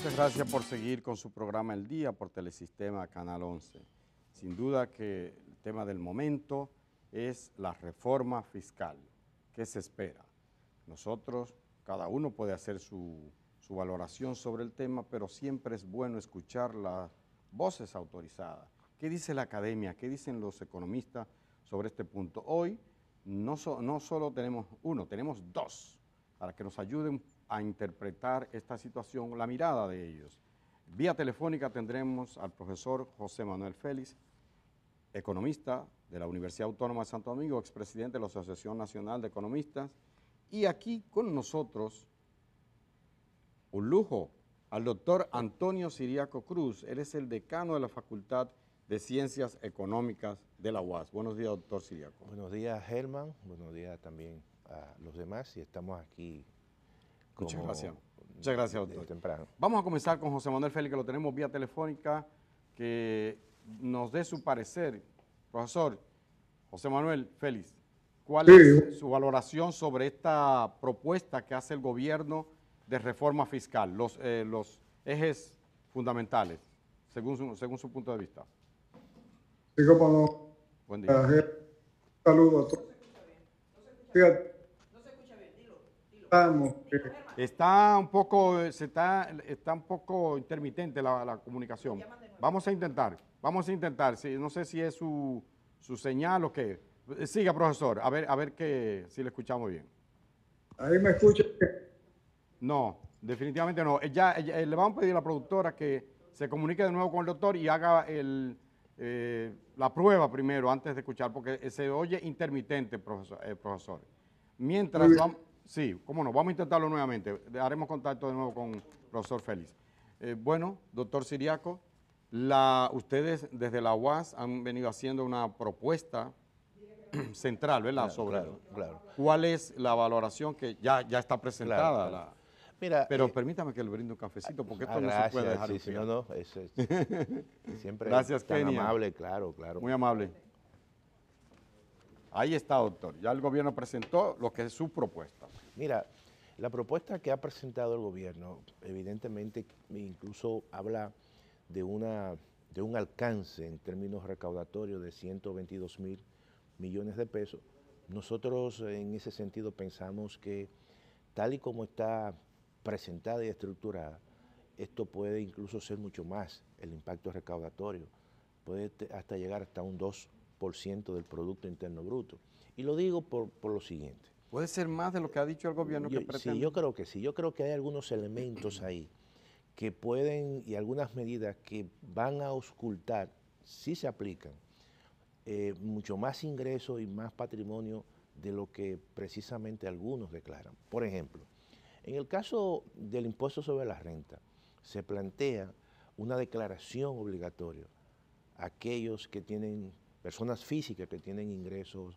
Muchas gracias por seguir con su programa El Día por Telesistema Canal 11. Sin duda que el tema del momento es la reforma fiscal. ¿Qué se espera? Nosotros, cada uno puede hacer su valoración sobre el tema, pero siempre es bueno escuchar las voces autorizadas. ¿Qué dice la academia? ¿Qué dicen los economistas sobre este punto? Hoy no solo tenemos uno, tenemos dos, para que nos ayuden a interpretar esta situación, la mirada de ellos. Vía telefónica tendremos al profesor José Manuel Félix, economista de la Universidad Autónoma de Santo Domingo, expresidente de la Asociación Nacional de Economistas, y aquí con nosotros, un lujo, al doctor Antonio Siriaco Cruz. Él es el decano de la Facultad de Ciencias Económicas de la UAS. Buenos días, doctor Siriaco. Buenos días, Germán. Buenos días también a los demás. Y estamos aquí como Muchas gracias. Muchas gracias, doctor. Temprano. Vamos a comenzar con José Manuel Félix, que lo tenemos vía telefónica, que nos dé su parecer. Profesor José Manuel Félix, ¿cuál es su valoración sobre esta propuesta que hace el gobierno de reforma fiscal, los ejes fundamentales, según su punto de vista? Sí, cómo no. Buen día. Saludos a todos. Fíjate, estamos, Está un poco intermitente la comunicación. Vamos a intentar, sí, no sé si es su señal o qué. Siga, profesor, a ver si le escuchamos bien. ahí me escuchan. No, definitivamente no. Le vamos a pedir a la productora que se comunique de nuevo con el doctor y haga la prueba primero antes de escuchar, porque se oye intermitente, profesor. Mientras vamos, sí, cómo no, vamos a intentarlo nuevamente. Haremos contacto de nuevo con el profesor Félix. Bueno, doctor Siriaco, ustedes desde la UAS han venido haciendo una propuesta central, ¿verdad? Claro. ¿Cuál es la valoración que ya está presentada? Claro. Mira, Pero permítame que le brinde un cafecito, porque esto no se puede dejar enfriar. Siempre Gracias, tan Kenia. amable, claro. Muy amable. Ahí está, doctor. Ya el gobierno presentó lo que es su propuesta. Mira, la propuesta que ha presentado el gobierno, evidentemente, incluso habla de un alcance en términos recaudatorios de 122.000 millones de pesos. Nosotros en ese sentido pensamos que tal y como está presentada y estructurada, esto puede incluso ser mucho más el impacto recaudatorio, puede hasta llegar hasta un 2% del Producto Interno Bruto. Y lo digo por lo siguiente. ¿Puede ser más de lo que ha dicho el gobierno que pretende? Sí, yo creo que sí. Yo creo que hay algunos elementos ahí que pueden, y algunas medidas que van a auscultar, si se aplican, mucho más ingresos y más patrimonio de lo que precisamente algunos declaran. Por ejemplo, en el caso del impuesto sobre la renta, se plantea una declaración obligatoria a aquellos que tienen, personas físicas que tienen ingresos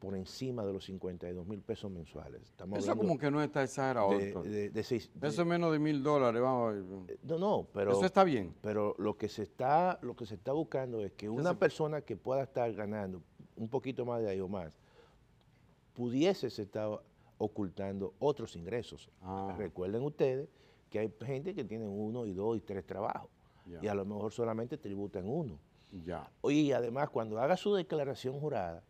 por encima de los 52.000 pesos mensuales. Eso como que no está exagerado, doctor. Eso es menos de $1,000, vamos. No, pero eso está bien. Pero lo que se está buscando es que una persona que pueda estar ganando un poquito más de ahí o más, pudiese estar ocultando otros ingresos. Recuerden ustedes que hay gente que tiene 1, 2 y 3 trabajos y a lo mejor solamente tributan uno. Y además, cuando haga su declaración jurada,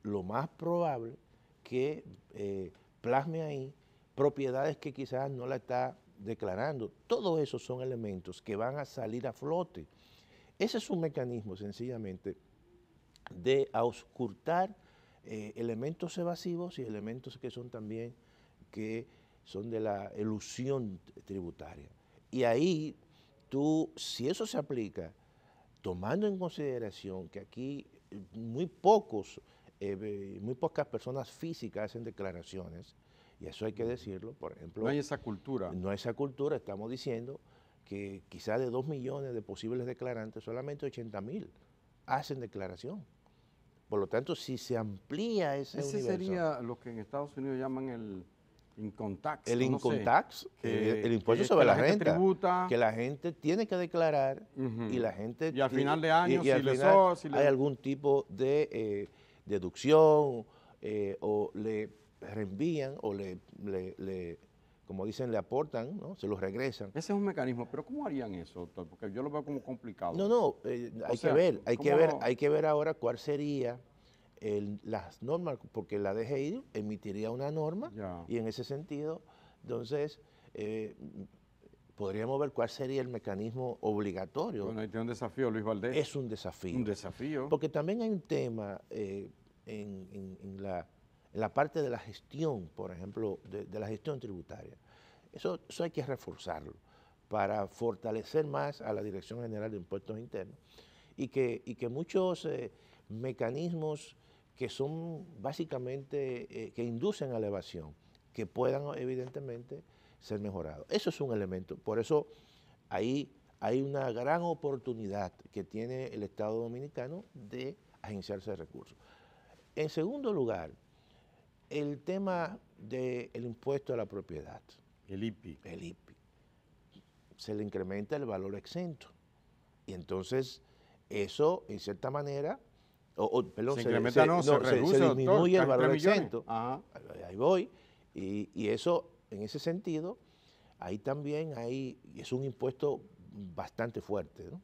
lo más probable que plasme ahí propiedades que quizás no la está declarando. Todos esos son elementos que van a salir a flote. Ese es un mecanismo sencillamente de auscultar elementos evasivos y elementos que son también de la elusión tributaria. Y ahí si eso se aplica, tomando en consideración que aquí muy pocas personas físicas hacen declaraciones, y eso hay que decirlo, por ejemplo. No hay esa cultura. No hay esa cultura, estamos diciendo que quizás de 2 millones de posibles declarantes, solamente 80.000 hacen declaración. Por lo tanto, si se amplía ese universo. Sería lo que en Estados Unidos llaman el income tax. El income tax, el impuesto sobre la renta, tributa, que la gente tiene que declarar y la gente... Y al final de año, hay algún tipo de deducción o le reenvían o como dicen, le aportan, ¿no? Se los regresan. Ese es un mecanismo, pero ¿cómo harían eso, doctor? Porque yo lo veo como complicado. No, hay que ver ahora cuál sería las normas, porque la DGI emitiría una norma y en ese sentido, entonces, podríamos ver cuál sería el mecanismo obligatorio. Bueno, ahí tiene un desafío, Luis Valdés. Es un desafío. Un desafío. Porque también hay un tema en la parte de la gestión, por ejemplo, de la gestión tributaria. Eso hay que reforzarlo para fortalecer más a la Dirección General de Impuestos Internos y que muchos mecanismos que son básicamente, que inducen a la evasión, que puedan evidentemente ser mejorados. Eso es un elemento. Por eso ahí hay una gran oportunidad que tiene el Estado Dominicano de agenciarse de recursos. En segundo lugar, el tema del impuesto a la propiedad. El IPI. El IPI. Se le incrementa el valor exento. Y entonces, eso, en cierta manera, se incrementa, se reduce, se disminuye el valor exento. Ajá. Ahí voy. Y eso, en ese sentido, ahí también es un impuesto bastante fuerte, ¿no?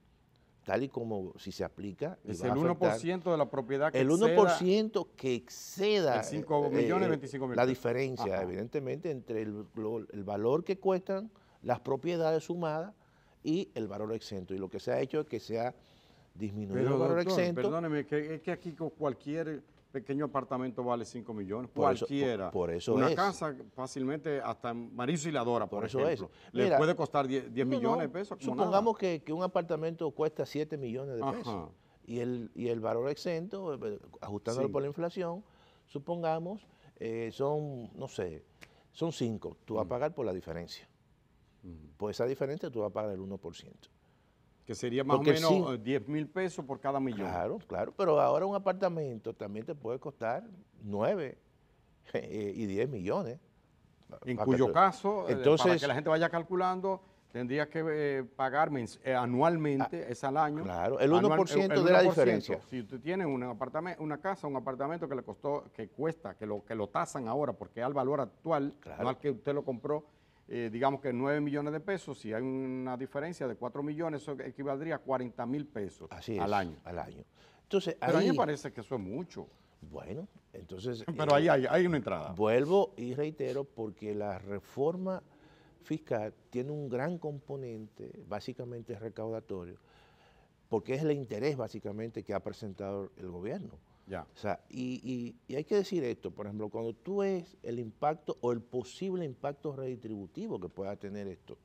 Tal y como si se aplica. Es el 1% de la propiedad que el 1% que exceda 5 millones, 25 mil. La diferencia, evidentemente, entre el valor que cuestan las propiedades sumadas y el valor exento. Y lo que se ha hecho es que se ha disminuido el valor exento. Perdóneme, es que aquí cualquier pequeño apartamento vale 5 millones, cualquiera. Por eso una casa fácilmente, hasta en Mauricio y la Dora, por ejemplo, le puede costar 10 millones de pesos. Supongamos que un apartamento cuesta 7 millones de pesos y el valor exento, ajustándolo por la inflación, supongamos, son, no sé, son 5. Tú vas a pagar por la diferencia. Por esa diferencia tú vas a pagar el 1%. Que sería más o menos 10 mil pesos por cada millón. Claro, claro, pero ahora un apartamento también te puede costar 9 y 10 millones. En cuyo caso, entonces, para que la gente vaya calculando, tendría que pagar anualmente, es al año. Claro, el 1% de la diferencia. Si usted tiene una casa, un apartamento que le costó, que cuesta, que lo tasan ahora, porque es al valor actual, no al que usted lo compró, digamos que 9 millones de pesos, si hay una diferencia de 4 millones, eso equivaldría a 40 mil pesos al año. Entonces, pero a mí me parece que eso es mucho. Bueno, entonces... Pero ahí hay una entrada. Vuelvo y reitero, porque la reforma fiscal tiene un gran componente, básicamente recaudatorio, porque es el interés básicamente que ha presentado el gobierno. Ya. O sea, y hay que decir esto, por ejemplo, cuando tú ves el impacto o el posible impacto redistributivo que pueda tener esto,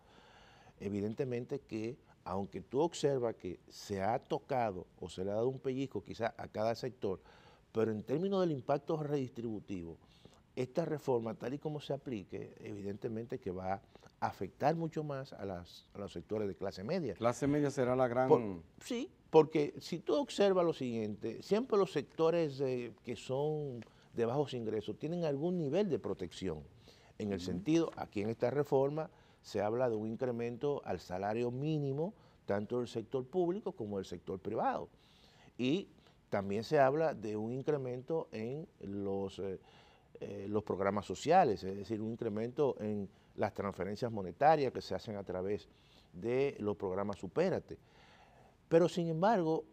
evidentemente que, aunque tú observas que se ha tocado o se le ha dado un pellizco quizás a cada sector, pero en términos del impacto redistributivo, esta reforma, tal y como se aplique, evidentemente que va a afectar mucho más a los sectores de clase media. Clase media será la gran... Sí, porque si tú observas lo siguiente, siempre los sectores que son de bajos ingresos tienen algún nivel de protección. En el sentido, aquí en esta reforma se habla de un incremento al salario mínimo, tanto del sector público como del sector privado. Y también se habla de un incremento en los programas sociales, es decir, un incremento en las transferencias monetarias que se hacen a través de los programas Supérate. Pero sin embargo,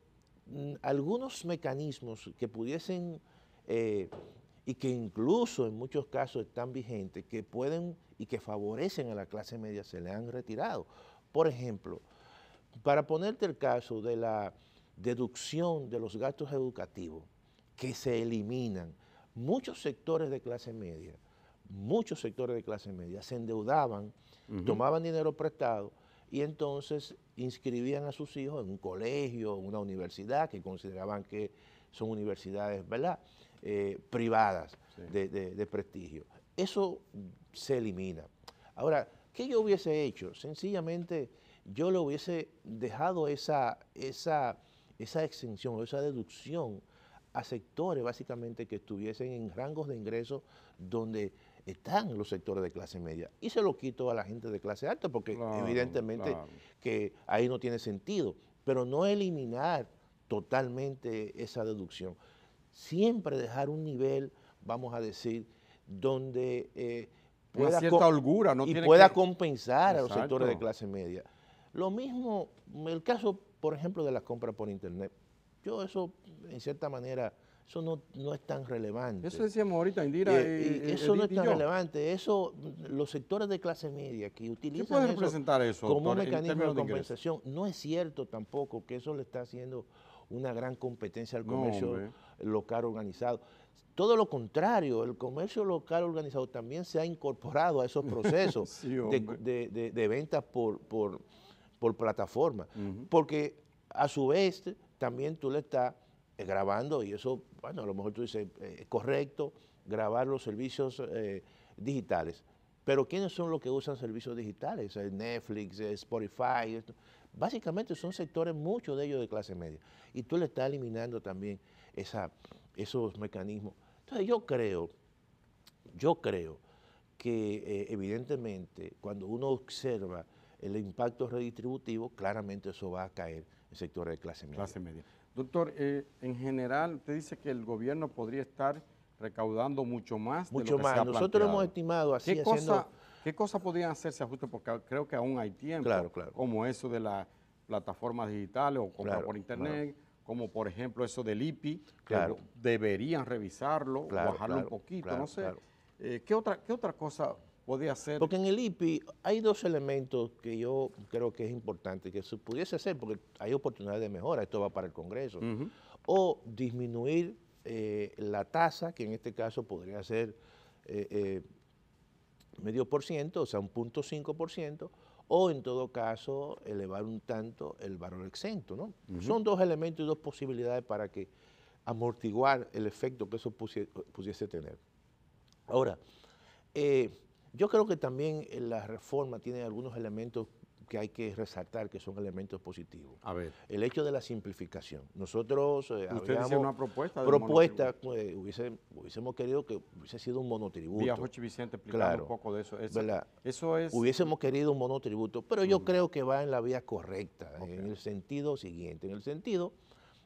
algunos mecanismos que pudiesen y que incluso en muchos casos están vigentes, que pueden y que favorecen a la clase media, se le han retirado. Por ejemplo, para ponerte el caso de la deducción de los gastos educativos que se eliminan, muchos sectores de clase media se endeudaban, tomaban dinero prestado y entonces inscribían a sus hijos en un colegio, en una universidad, que consideraban que son universidades, ¿verdad?, privadas, sí, de prestigio. Eso se elimina. Ahora, ¿qué yo hubiese hecho? Sencillamente yo le hubiese dejado esa exención o esa deducción a sectores básicamente que estuviesen en rangos de ingresos donde están los sectores de clase media, y se lo quito a la gente de clase alta porque evidentemente que ahí no tiene sentido, pero no eliminar totalmente esa deducción. Siempre dejar un nivel, vamos a decir, donde una cierta holgura, no y tiene pueda que compensar a los Exacto. sectores de clase media. Lo mismo, el caso, por ejemplo, de la compra por internet. Yo eso, en cierta manera, eso no es tan relevante. Eso decíamos ahorita, Indira y eso no es Edith y tan yo. relevante. Eso, los sectores de clase media que ¿Qué utilizan puede eso representar eso, como doctor, un en mecanismo términos de de ingresos? compensación, no es cierto tampoco que eso le está haciendo una gran competencia al No, comercio hombre. local organizado. Todo lo contrario, el comercio local organizado también se ha incorporado a esos procesos Sí, hombre. de ventas por plataforma, Ujú. porque a su vez también tú le estás grabando, y eso, bueno, a lo mejor tú dices, es correcto grabar los servicios digitales, pero ¿quiénes son los que usan servicios digitales? Netflix, Spotify, esto. Básicamente son sectores, muchos de ellos de clase media, y tú le estás eliminando también esos mecanismos. Entonces yo creo que evidentemente cuando uno observa el impacto redistributivo, claramente eso va a caer en sectores de clase media. Clase media. Doctor, en general, usted dice que el gobierno podría estar recaudando mucho más de lo que se ha Nosotros hemos planteado. estimado así ¿Qué cosa podrían hacerse ajustes? Porque creo que aún hay tiempo, Claro. como eso de las plataformas digitales o compra por internet, como por ejemplo eso del IPI, que deberían revisarlo, bajarlo un poquito, no sé. ¿Qué otra cosa podría hacer? Porque en el IPI hay dos elementos que yo creo que es importante que se pudiese hacer, porque hay oportunidades de mejora, esto va para el Congreso, o disminuir la tasa, que en este caso podría ser 0,5%, o sea, un 0,5%, o en todo caso elevar un tanto el valor exento, ¿no? Son dos elementos y dos posibilidades para que amortiguar el efecto que eso pudiese tener. Ahora, yo creo que también la reforma tiene algunos elementos que hay que resaltar, que son elementos positivos. A ver. El hecho de la simplificación. Nosotros Usted dice una propuesta. Hubiésemos querido que hubiese sido un monotributo. Vi a Jochi Vicente explicando un poco de eso. Eso es. Hubiésemos querido un monotributo, pero yo creo que va en la vía correcta, en el sentido siguiente, en el sentido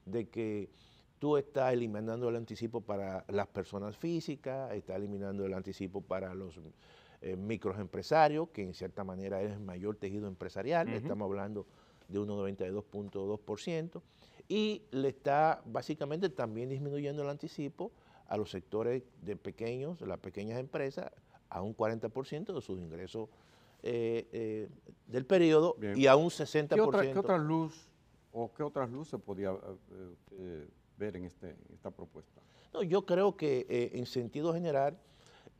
de que tú estás eliminando el anticipo para las personas físicas, estás eliminando el anticipo para los microempresarios, que en cierta manera es el mayor tejido empresarial, estamos hablando de un 92.2%, y le está básicamente también disminuyendo el anticipo a los sectores de las pequeñas empresas, a un 40% de sus ingresos del periodo. Bien. Y a un 60%. ¿Qué otra luz o qué otras luces podía ver en esta propuesta? No, yo creo que en sentido general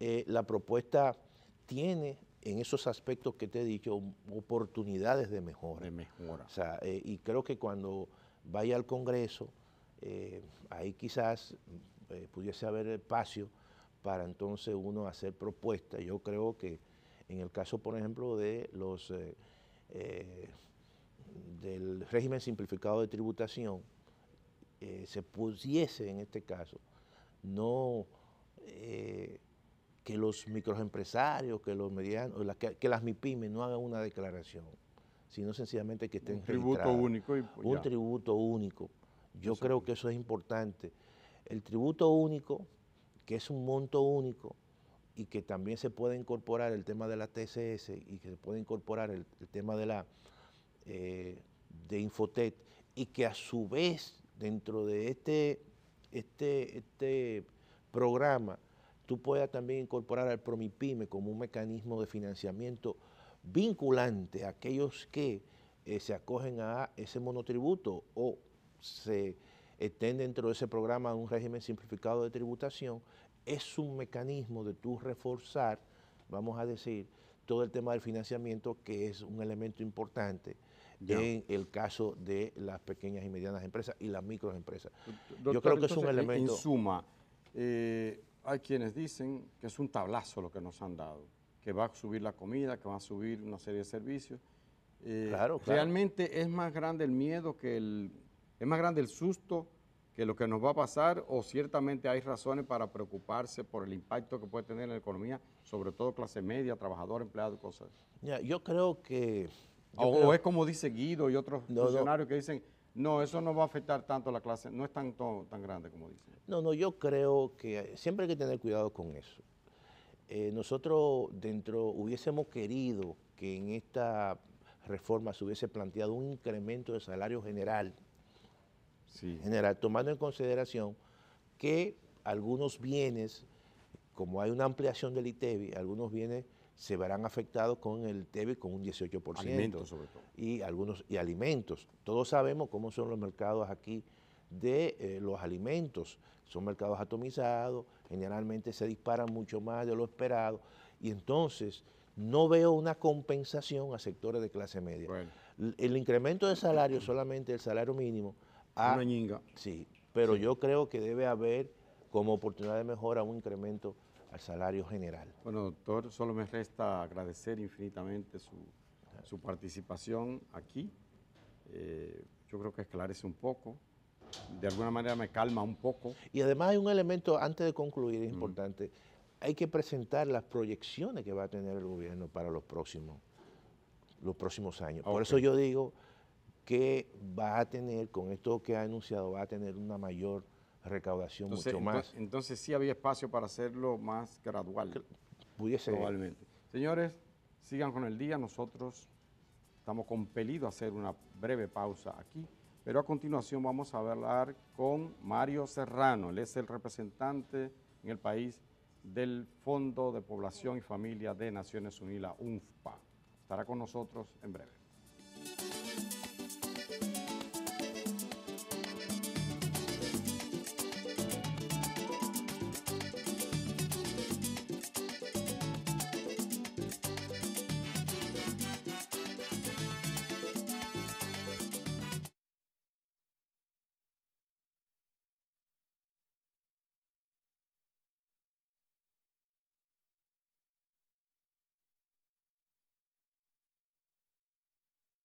la propuesta tiene en esos aspectos que te he dicho oportunidades de mejora. O sea, y creo que cuando vaya al Congreso, ahí quizás pudiese haber espacio para entonces uno hacer propuestas. Yo creo que en el caso, por ejemplo, de del régimen simplificado de tributación, se pudiese en este caso no que los microempresarios, que los medianos, que las MIPYMES no hagan una declaración, sino sencillamente que estén registradas. Un tributo único. Un tributo único. Yo creo que eso es importante. El tributo único, que es un monto único y que también se puede incorporar el tema de la TCS y que se puede incorporar el tema de de Infotet, y que a su vez dentro de este programa tú puedas también incorporar al PROMIPYME como un mecanismo de financiamiento vinculante a aquellos que se acogen a ese monotributo o se estén dentro de ese programa un régimen simplificado de tributación. Es un mecanismo de tú reforzar, vamos a decir, todo el tema del financiamiento, que es un elemento importante en el caso de las pequeñas y medianas empresas y las microempresas. Doctor, yo creo que es un elemento. En suma, hay quienes dicen que es un tablazo lo que nos han dado, que va a subir la comida, que va a subir una serie de servicios. Claro. ¿Realmente es más grande el miedo es más grande el susto que lo que nos va a pasar, o ciertamente hay razones para preocuparse por el impacto que puede tener en la economía, sobre todo clase media, trabajador, empleado y cosas? Yo creo que... O es como dice Guido y otros funcionarios que dicen, no, eso no va a afectar tanto a la clase, no es tan grande como dicen. No, yo creo que siempre hay que tener cuidado con eso. nosotros hubiésemos querido que en esta reforma se hubiese planteado un incremento de salario general, tomando en consideración que algunos bienes, como hay una ampliación del ITEVI, algunos bienes se verán afectados con el ITEVI con un 18%. Alimentos sobre todo. Y alimentos. Todos sabemos cómo son los mercados aquí de los alimentos. Son mercados atomizados, generalmente se disparan mucho más de lo esperado y entonces no veo una compensación a sectores de clase media. Bueno. El incremento de salario, solamente el salario mínimo. Una ñinga. Sí, pero yo creo que debe haber como oportunidad de mejora un incremento al salario general. Bueno, doctor, solo me resta agradecer infinitamente su participación aquí. Yo creo que esclarece un poco, de alguna manera me calma un poco. Y además hay un elemento, antes de concluir, es importante, hay que presentar las proyecciones que va a tener el gobierno para los próximos años. Por eso yo digo que va a tener, con esto que ha anunciado, va a tener una mayor recaudación, mucho más. Entonces sí había espacio para hacerlo más gradual. Pudiese. Probablemente. Señores, sigan con el día. Nosotros estamos compelidos a hacer una breve pausa aquí, pero a continuación vamos a hablar con Mario Serrano. Él es el representante en el país del Fondo de Población y Familia de Naciones Unidas, UNFPA. Estará con nosotros en breve.